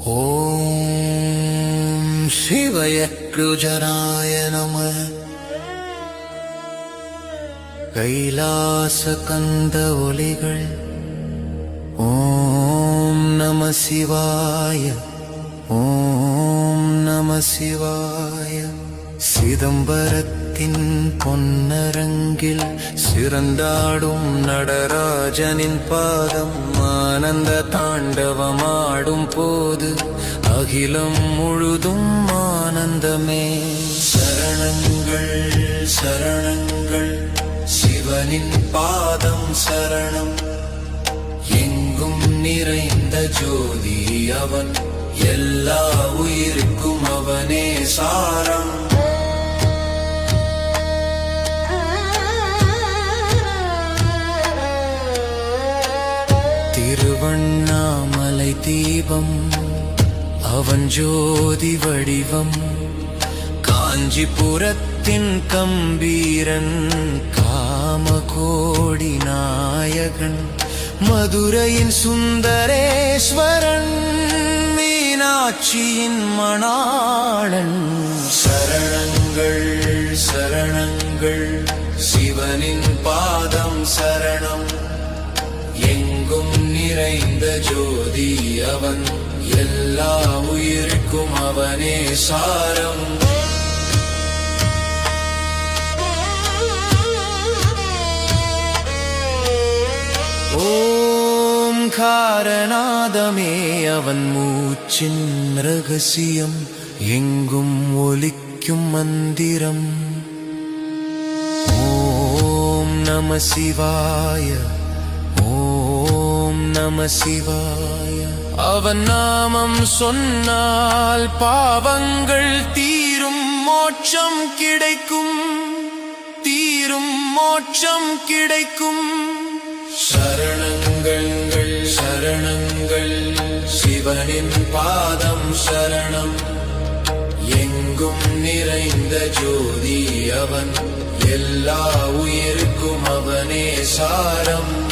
ஓம் சிவயக்ருஜராய நம. கைலாச கந்த ஒலிகள். ஓம் நம சிவாய. ஓம் நம சிவாய. சிதம்பரத்தின் பொன்னரங்கில் சிறந்தாடும் நடராஜனின் பாதம் ஆனந்த தாண்டவமாடும் போது அகிலம் முழுதும் ஆனந்தமே. சரணங்கள் சரணங்கள் சிவனின் பாதம் சரணம். எங்கும் நிறைந்த ஜோதி அவன், எல்லா உயிருக்கும் அவனே சாரம். திருவண்ணாமலை தீபம் அவன் ஜோதி வடிவம். காஞ்சிபுரத்தின் கம்பீரன் காமகோடி நாயகன். மதுரையின் சுந்தரேஸ்வரன் மீனாட்சியின் மணாளன். சரணங்கள் சரணங்கள் சிவனின் பாதம் சரணம். எங்கும் நிறைந்த ஜோதி அவன், எல்லா உயிருக்கும் அவனே சாரம். ஓம்காரநாதமே அவன் மூச்சின் ரகசியம். எங்கும் ஒலிக்கும் மந்திரம். ஓம் நம சிவாய. ஓம் நம சிவாய. அவன் நாமம் சொன்னால் பாவங்கள் தீரும், மோட்சம் கிடைக்கும். தீரும் மோட்சம் கிடைக்கும். சரணங்கள் சரணங்கள் சிவனின் பாதம் சரணம். எங்கும் நிறைந்த ஜோதி அவன், எல்லா உயிருக்கும் அவனே சாரம்.